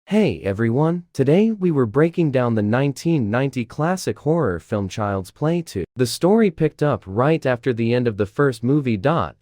Hey everyone, today we were breaking down the 1990 classic horror film Child's Play 2. The story picked up right after the end of the first movie.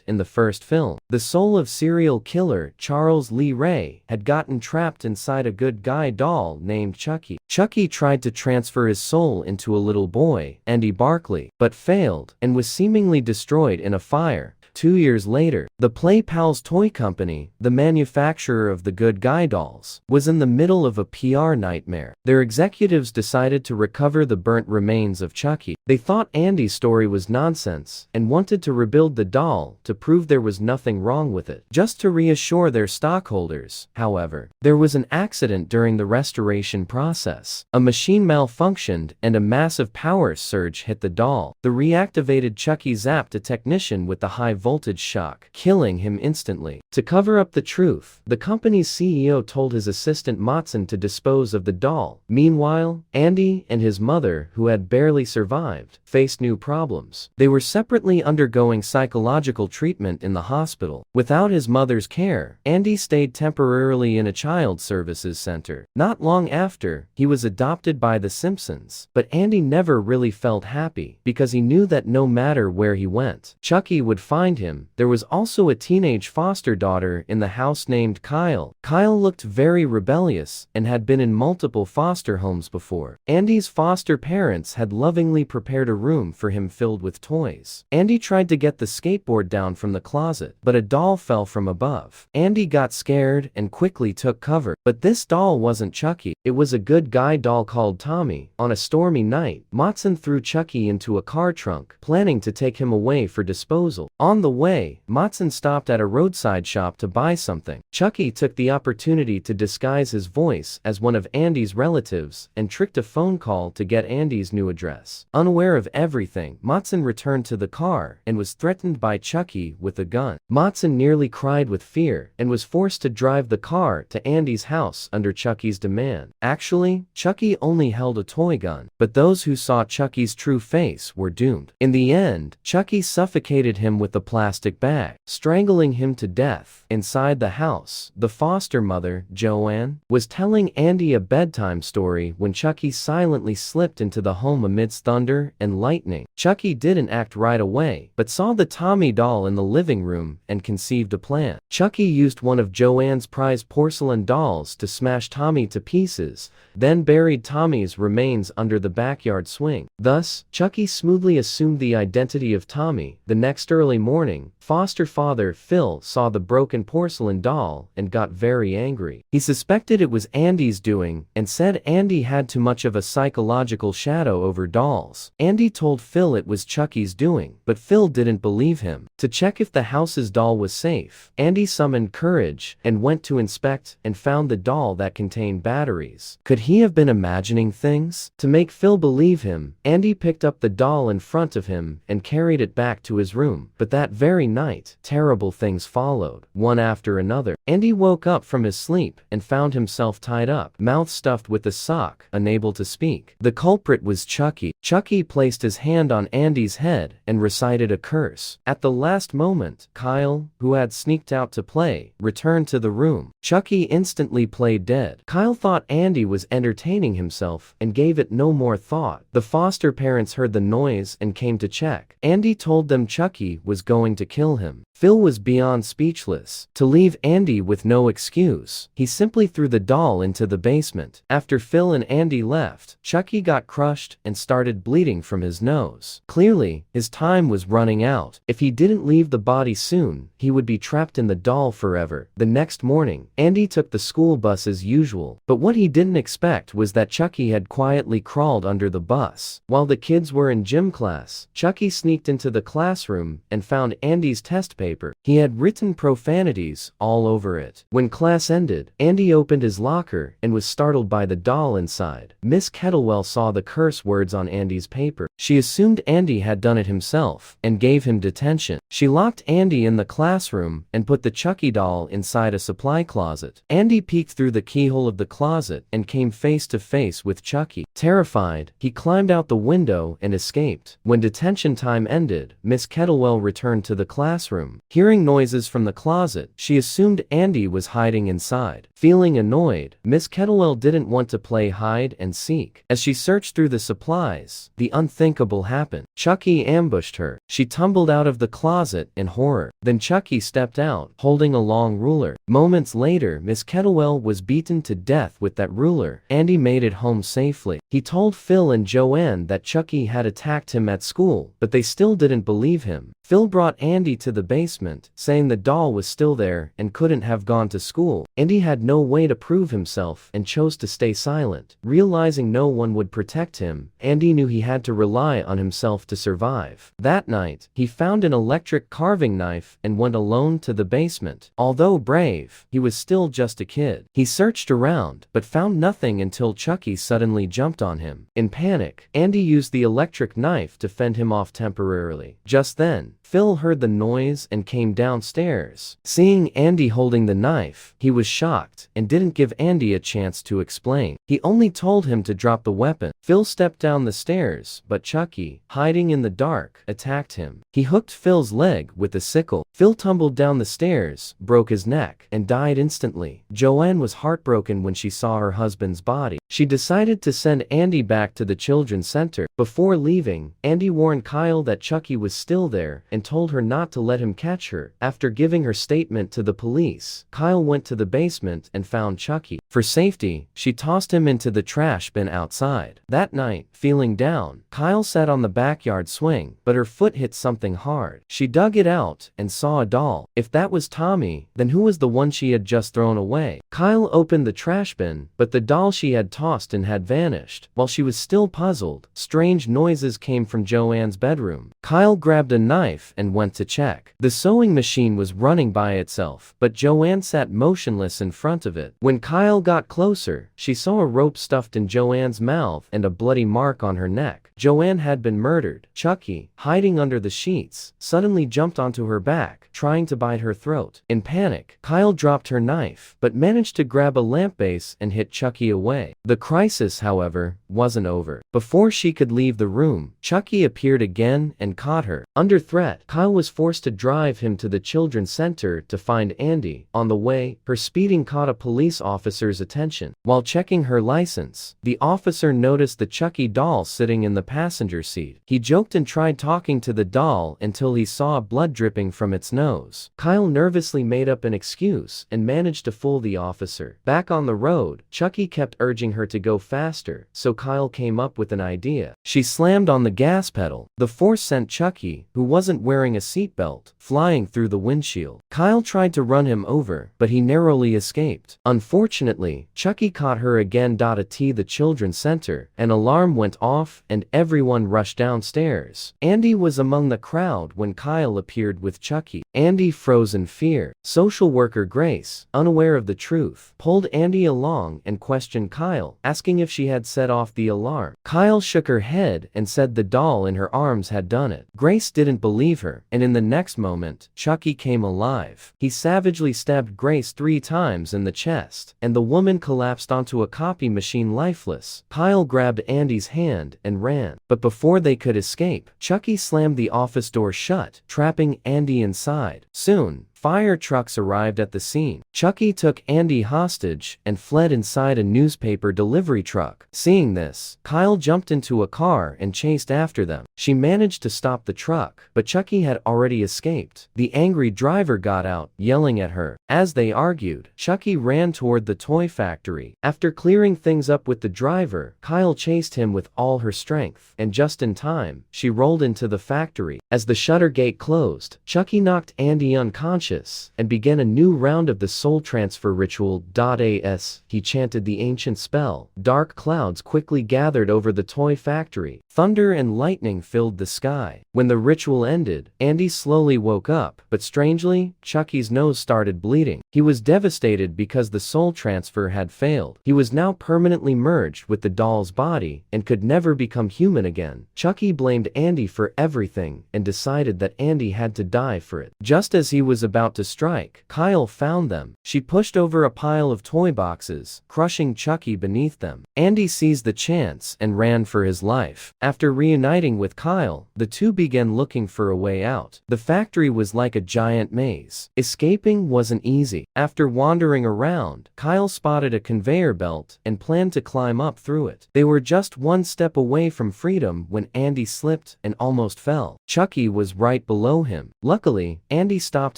In the first film, the soul of serial killer Charles Lee Ray had gotten trapped inside a good guy doll named Chucky. Chucky tried to transfer his soul into a little boy, Andy Barkley, but failed and was seemingly destroyed in a fire. 2 years later, the Play Pals toy company, the manufacturer of the good guy dolls, was in the middle of a PR nightmare. Their executives decided to recover the burnt remains of Chucky. They thought Andy's story was nonsense and wanted to rebuild the doll to prove there was nothing wrong with it. Just to reassure their stockholders, however, there was an accident during the restoration process. A machine malfunctioned and a massive power surge hit the doll. The reactivated Chucky zapped a technician with the high voltage shock, killing him instantly. To cover up the truth, the company's CEO told his assistant Matson to dispose of the doll. Meanwhile, Andy and his mother, who had barely survived, faced new problems. They were separately undergoing psychological treatment in the hospital. Without his mother's care, Andy stayed temporarily in a child services center. Not long after, he was adopted by the Simpsons, but Andy never really felt happy because he knew that no matter where he went, Chucky would find him. There was also a teenage foster daughter in the house named Kyle. Kyle looked very rebellious and had been in multiple foster homes before. Andy's foster parents had lovingly prepared a room for him filled with toys. Andy tried to get the skateboard down from the closet, but a doll fell from above. Andy got scared and quickly took cover. But this doll wasn't Chucky. It was a good guy doll called Tommy. On a stormy night, Matson threw Chucky into a car trunk, planning to take him away for disposal. On the way, Matson stopped at a roadside shop to buy something. Chucky took the opportunity to disguise his voice as one of Andy's relatives and tricked a phone call to get Andy's new address. Unaware of everything, Matson returned to the car and was threatened by Chucky with a gun. Matson nearly cried with fear and was forced to drive the car to Andy's house under Chucky's demand. Actually, Chucky only held a toy gun, but those who saw Chucky's true face were doomed. In the end, Chucky suffocated him with a plastic bag, strangling him to death. Inside the house, the foster mother, Joanne, was telling Andy a bedtime story when Chucky silently slipped into the home amidst thunder and lightning. Chucky didn't act right away, but saw the Tommy doll in the living room and conceived a plan. Chucky used one of Joanne's prized porcelain dolls to smash Tommy to pieces, then buried Tommy's remains under the backyard swing. Thus, Chucky smoothly assumed the identity of Tommy. The next early morning, foster father Phil saw the broken porcelain doll and got very angry. He suspected it was Andy's doing and said Andy had too much of a psychological shadow over dolls. Andy told Phil it was Chucky's doing, but Phil didn't believe him. To check if the house's doll was safe, Andy summoned courage and went to inspect and found the doll that contained batteries. Could he have been imagining things? To make Phil believe him, Andy picked up the doll in front of him and carried it back to his room. But that very night, terrible things followed, one after another. Andy woke up from his sleep and found himself tied up, mouth stuffed with a sock, unable to speak. The culprit was Chucky. Chucky placed his hand on Andy's head and recited a curse. At the last moment, Kyle, who had sneaked out to play, returned to the room. Chucky instantly played dead. Kyle thought Andy was entertaining himself and gave it no more thought. The foster parents heard the noise and came to check. Andy told them Chucky was going to kill him. Phil was beyond speechless. To leave Andy with no excuse, he simply threw the doll into the basement. After Phil and Andy left, Chucky got crushed and started bleeding from his nose. Clearly, his time was running out. If he didn't leave the body soon, he would be trapped in the doll forever. The next morning, Andy took the school bus as usual, but what he didn't expect was that Chucky had quietly crawled under the bus. While the kids were in gym class, Chucky sneaked into the classroom and found Andy's test paper. He had written profanities all over it. When class ended, Andy opened his locker and was startled by the doll inside. Miss Kettlewell saw the curse words on Andy's paper. She assumed Andy had done it himself and gave him detention. She locked Andy in the classroom and put the Chucky doll inside a supply closet. Andy peeked through the keyhole of the closet and came face to face with Chucky. Terrified, he climbed out the window and escaped. When detention time ended, Miss Kettlewell returned to the classroom Hearing noises from the closet, she assumed Andy was hiding inside. Feeling annoyed, Miss Kettlewell didn't want to play hide and seek. As she searched through the supplies, the unthinkable happened. Chucky ambushed her. She tumbled out of the closet in horror. Then Chucky stepped out, holding a long ruler. Moments later, Miss Kettlewell was beaten to death with that ruler. Andy made it home safely. He told Phil and Joanne that Chucky had attacked him at school, but they still didn't believe him. Phil brought Andy to the basement, saying the doll was still there and couldn't have gone to school. Andy had no way to prove himself and chose to stay silent. Realizing no one would protect him, Andy knew he had to rely on himself to survive. That night, he found an electric carving knife and went alone to the basement. Although brave, he was still just a kid. He searched around, but found nothing until Chucky suddenly jumped on him. In panic, Andy used the electric knife to fend him off temporarily. Just then, Phil heard the noise and came downstairs. Seeing Andy holding the knife, he was shocked and didn't give Andy a chance to explain. He only told him to drop the weapon. Phil stepped down the stairs, but Chucky, hiding in the dark, attacked him. He hooked Phil's leg with a sickle. Phil tumbled down the stairs, broke his neck, and died instantly. Joanne was heartbroken when she saw her husband's body. She decided to send Andy back to the children's center. Before leaving, Andy warned Kyle that Chucky was still there and told her not to let him catch her. After giving her statement to the police, Kyle went to the basement and found Chucky. For safety, she tossed him into the trash bin outside. That night, feeling down, Kyle sat on the backyard swing, but her foot hit something hard. She dug it out and saw a doll. If that was Tommy, then who was the one she had just thrown away? Kyle opened the trash bin, but the doll she had tossed in had vanished. While she was still puzzled, strange noises came from Joanne's bedroom. Kyle grabbed a knife and went to check. The sewing machine was running by itself, but Joanne sat motionless in front of it. When Kyle got closer, she saw a rope stuffed in Joanne's mouth and a bloody mark on her neck. Joanne had been murdered. Chucky, hiding under the sheets, suddenly jumped onto her back, trying to bite her throat. In panic, Kyle dropped her knife, but managed to grab a lamp base and hit Chucky away. The crisis, however, wasn't over. Before she could leave the room, Chucky appeared again and caught her. Under threat, Kyle was forced to drive him to the children's center to find Andy. On the way, her speeding caught a police officer's attention. While checking her license, the officer noticed the Chucky doll sitting in the passenger seat. He joked and tried talking to the doll until he saw blood dripping from its nose. Kyle nervously made up an excuse and managed to fool the officer. Back on the road, Chucky kept urging her to go faster, so Kyle came up with an idea. She slammed on the gas pedal. The force sent Chucky, who wasn't wearing a seatbelt, flying through the windshield. Kyle tried to run him over, but he narrowly escaped. Unfortunately, Chucky caught her again. At the children's center, an alarm went off and everyone rushed downstairs. Andy was among the crowd when Kyle appeared with Chucky. Andy froze in fear. Social worker Grace, unaware of the truth, pulled Andy along and questioned Kyle, asking if she had set off the alarm. Kyle shook her head and said the doll in her arms had done it. Grace didn't believe her, and in the next moment, Chucky came alive. He savagely stabbed Grace 3 times in the chest, and the woman collapsed onto a copy machine lifeless. Kyle grabbed Andy's hand and ran, but before they could escape, Chucky slammed the office door shut, trapping Andy inside. Soon, fire trucks arrived at the scene. Chucky took Andy hostage and fled inside a newspaper delivery truck. Seeing this, Kyle jumped into a car and chased after them. She managed to stop the truck, but Chucky had already escaped. The angry driver got out, yelling at her. As they argued, Chucky ran toward the toy factory. After clearing things up with the driver, Kyle chased him with all her strength, and just in time, she rolled into the factory. As the shutter gate closed, Chucky knocked Andy unconscious and began a new round of the soul transfer ritual. As he chanted the ancient spell, dark clouds quickly gathered over the toy factory. Thunder and lightning filled the sky. When the ritual ended, Andy slowly woke up, but strangely, Chucky's nose started bleeding. He was devastated because the soul transfer had failed. He was now permanently merged with the doll's body and could never become human again. Chucky blamed Andy for everything and and decided that Andy had to die for it. Just as he was about to strike, Kyle found them. She pushed over a pile of toy boxes, crushing Chucky beneath them. Andy seized the chance and ran for his life. After reuniting with Kyle, the two began looking for a way out. The factory was like a giant maze. Escaping wasn't easy. After wandering around, Kyle spotted a conveyor belt and planned to climb up through it. They were just one step away from freedom when Andy slipped and almost fell. Chucky was right below him. Luckily, Andy stopped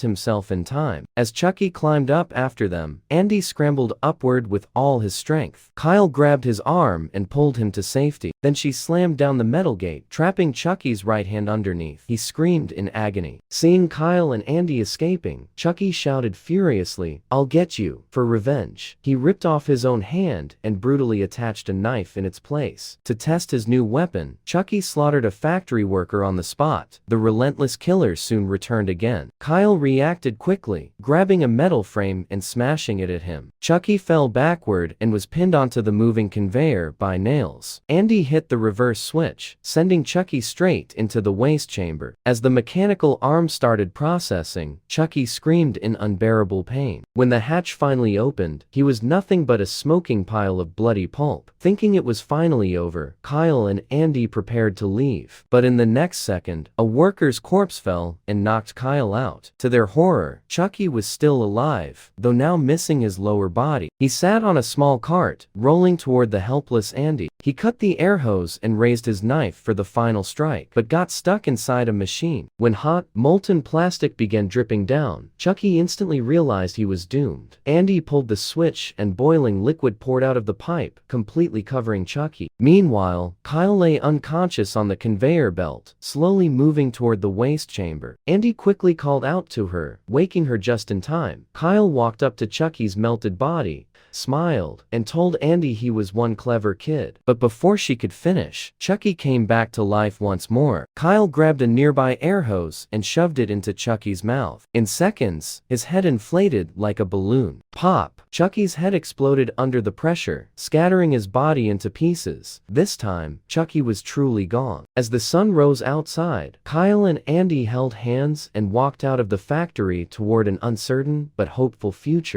himself in time. As Chucky climbed up after them, Andy scrambled upward with all his strength. Kyle grabbed his arm and pulled him to safety. Then she slammed down the metal gate, trapping Chucky's right hand underneath. He screamed in agony. Seeing Kyle and Andy escaping, Chucky shouted furiously, "I'll get you," for revenge. He ripped off his own hand and brutally attached a knife in its place. To test his new weapon, Chucky slaughtered a factory worker on the spot. The relentless killer soon returned again. Kyle reacted quickly, grabbing a metal frame and smashing it at him. Chucky fell backward and was pinned onto the moving conveyor by nails. Andy hit the reverse switch, sending Chucky straight into the waste chamber. As the mechanical arm started processing, Chucky screamed in unbearable pain. When the hatch finally opened, he was nothing but a smoking pile of bloody pulp. Thinking it was finally over, Kyle and Andy prepared to leave. But in the next second, a worker's corpse fell and knocked Kyle out. To their horror, Chucky was still alive, though now missing his lower body. He sat on a small cart, rolling toward the helpless Andy. He cut the air hose and raised his knife for the final strike, but got stuck inside a machine. When hot, molten plastic began dripping down, Chucky instantly realized he was doomed. Andy pulled the switch and boiling liquid poured out of the pipe, completely covering Chucky. Meanwhile, Kyle lay unconscious on the conveyor belt, slowly moving toward the waste chamber. Andy quickly called out to her, waking her just in time. Kyle walked up to Chucky's melted body, smiled, and told Andy he was one clever kid. But before she could finish, Chucky came back to life once more. Kyle grabbed a nearby air hose and shoved it into Chucky's mouth. In seconds, his head inflated like a balloon. Pop! Chucky's head exploded under the pressure, scattering his body into pieces. This time, Chucky was truly gone. As the sun rose outside, Kyle and Andy held hands and walked out of the factory toward an uncertain but hopeful future.